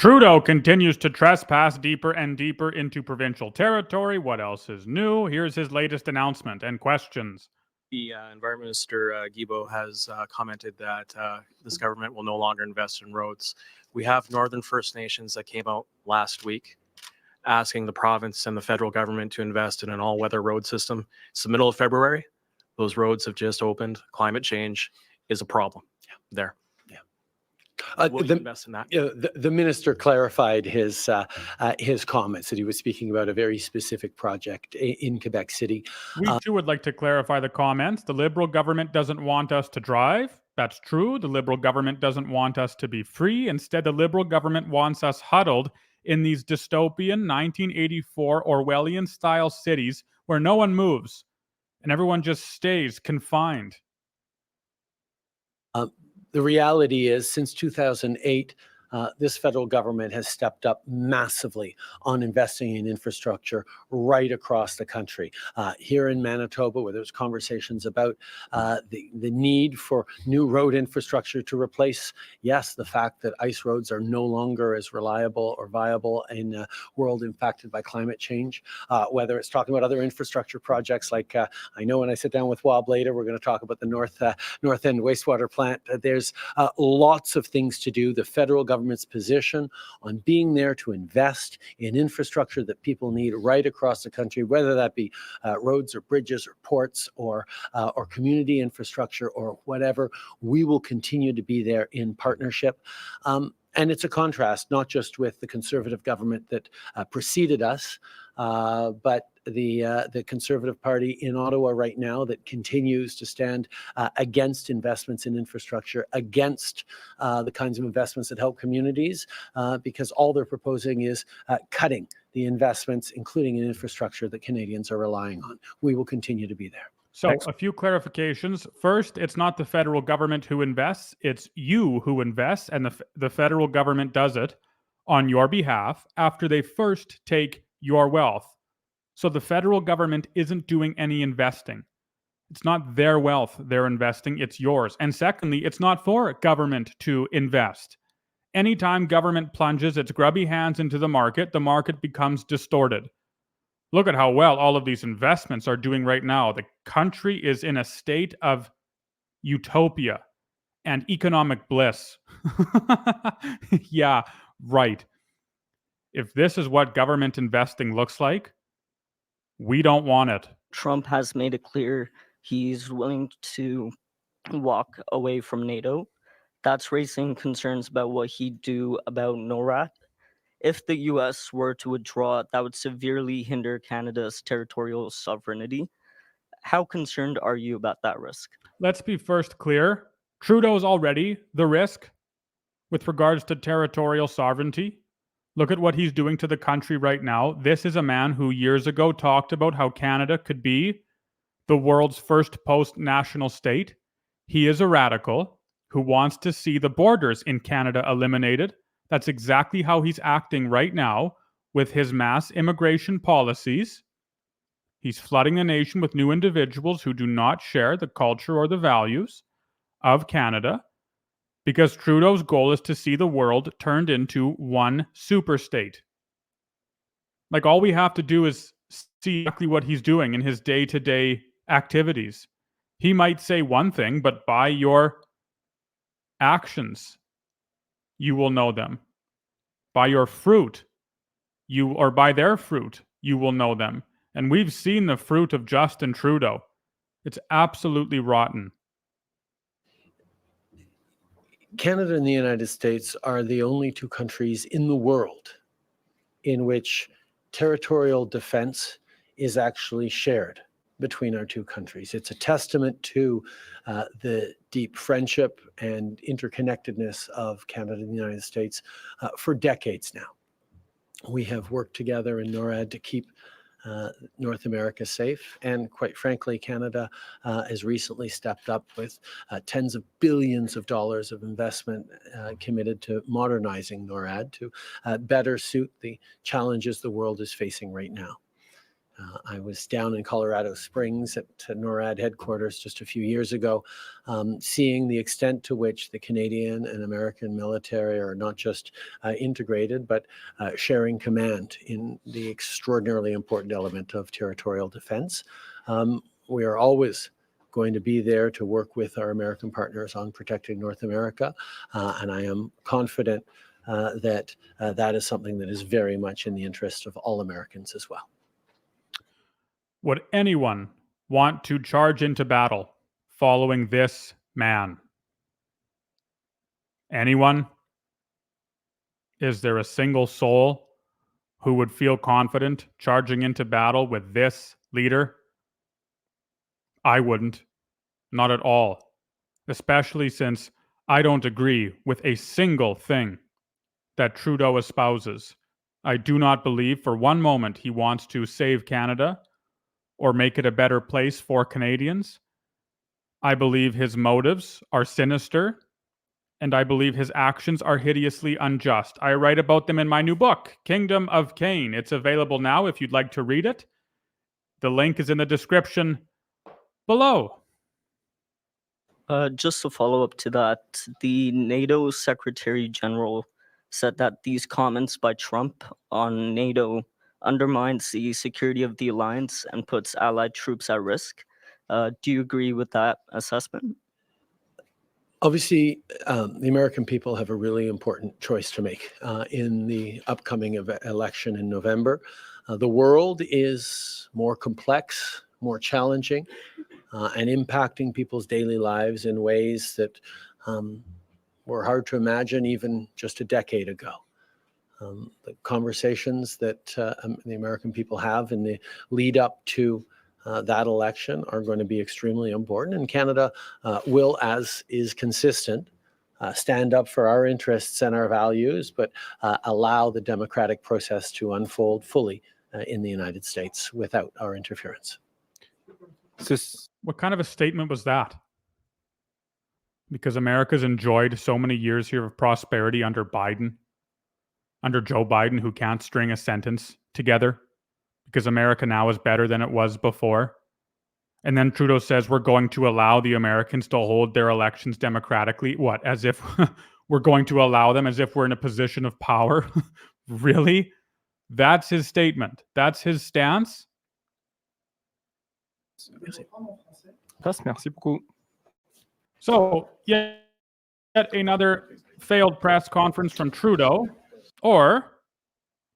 Trudeau continues to trespass deeper and deeper into provincial territory. What else is new? Here's his latest announcement and questions. The Environment Minister, Guilbeault, has commented that this government will no longer invest in roads. We have Northern First Nations that came out last week asking the province and the federal government to invest in an all-weather road system. It's the middle of February. Those roads have just opened. Climate change is a problem there. Will you invest in that? The minister clarified his comments that he was speaking about a very specific project in Quebec City. We too would like to clarify the comments. The Liberal government doesn't want us to drive. That's true. The Liberal government doesn't want us to be free. Instead, the Liberal government wants us huddled in these dystopian 1984 Orwellian-style cities where no one moves and everyone just stays confined. The reality is, since 2008, this federal government has stepped up massively on investing in infrastructure right across the country. Here in Manitoba, where there's conversations about the need for new road infrastructure to replace, yes, the fact that ice roads are no longer as reliable or viable in a world impacted by climate change, whether it's talking about other infrastructure projects like, I know when I sit down with Wob later, we're going to talk about the North End wastewater plant. There's lots of things to do. The federal government's position on being there to invest in infrastructure that people need right across the country, whether that be roads or bridges or ports or community infrastructure or whatever. We will continue to be there in partnership. And it's a contrast, not just with the Conservative government that preceded us, but the Conservative Party in Ottawa right now that continues to stand against investments in infrastructure, against the kinds of investments that help communities, because all they're proposing is cutting the investments, including in infrastructure, that Canadians are relying on. We will continue to be there. So a few clarifications. First, it's not the federal government who invests, it's you who invests, and the federal government does it on your behalf after they first take your wealth. So the federal government isn't doing any investing. It's not their wealth they're investing, it's yours. And secondly, it's not for government to invest. Anytime government plunges its grubby hands into the market becomes distorted. Look at how well all of these investments are doing right now. The country is in a state of utopia and economic bliss. Yeah, right. If this is what government investing looks like, we don't want it. Trump has made it clear he's willing to walk away from NATO. That's raising concerns about what he'd do about NORAD. If the US were to withdraw, that would severely hinder Canada's territorial sovereignty. How concerned are you about that risk? Let's be first clear. Trudeau's already the risk with regards to territorial sovereignty. Look at what he's doing to the country right now. This is a man who years ago talked about how Canada could be the world's first post-national state. He is a radical who wants to see the borders in Canada eliminated. That's exactly how he's acting right now with his mass immigration policies. He's flooding the nation with new individuals who do not share the culture or the values of Canada, because Trudeau's goal is to see the world turned into one super state. Like, all we have to do is see exactly what he's doing in his day-to-day activities. He might say one thing, but by your actions, you will know them. By your fruit, or by their fruit, you will know them. And we've seen the fruit of Justin Trudeau. It's absolutely rotten. Canada and the United States are the only two countries in the world in which territorial defense is actually shared between our two countries. It's a testament to the deep friendship and interconnectedness of Canada and the United States for decades now. We have worked together in NORAD to keep North America safe, and quite frankly, Canada has recently stepped up with tens of billions of dollars of investment committed to modernizing NORAD to better suit the challenges the world is facing right now. I was down in Colorado Springs at NORAD headquarters just a few years ago, seeing the extent to which the Canadian and American military are not just integrated, but sharing command in the extraordinarily important element of territorial defense. We are always going to be there to work with our American partners on protecting North America, and I am confident that that is something that is very much in the interest of all Americans as well. Would anyone want to charge into battle following this man? Anyone? Is there a single soul who would feel confident charging into battle with this leader? I wouldn't. Not at all. Especially since I don't agree with a single thing that Trudeau espouses. I do not believe for one moment he wants to save Canada or make it a better place for Canadians. I believe his motives are sinister, and I believe his actions are hideously unjust. I write about them in my new book, Kingdom of Cain. It's available now if you'd like to read it. The link is in the description below. Just to follow up to that, the NATO Secretary General said that these comments by Trump on NATO undermines the security of the alliance and puts allied troops at risk. Do you agree with that assessment? Obviously, the American people have a really important choice to make in the upcoming election in November. The world is more complex, more challenging, and impacting people's daily lives in ways that were hard to imagine even just a decade ago. The conversations that the American people have in the lead up to that election are going to be extremely important, and Canada will, as is consistent, stand up for our interests and our values, but allow the democratic process to unfold fully in the United States without our interference. What kind of a statement was that? Because America's enjoyed so many years here of prosperity under Biden, under Joe Biden, who can't string a sentence together, because America now is better than it was before. And then Trudeau says we're going to allow the Americans to hold their elections democratically. What? As if we're going to allow them, as if we're in a position of power? Really? That's his statement. That's his stance. Merci beaucoup. So, yet another failed press conference from Trudeau, or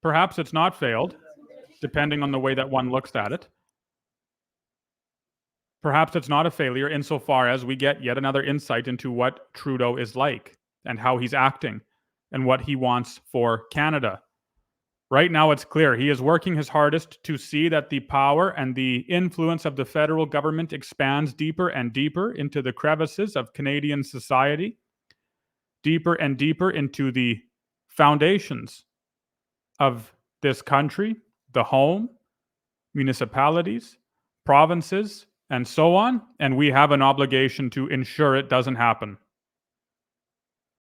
perhaps it's not failed, depending on the way that one looks at it. Perhaps it's not a failure insofar as we get yet another insight into what Trudeau is like and how he's acting and what he wants for Canada. Right now, it's clear he is working his hardest to see that the power and the influence of the federal government expands deeper and deeper into the crevices of Canadian society, deeper and deeper into the foundations of this country, the home, municipalities, provinces, and so on. And we have an obligation to ensure it doesn't happen.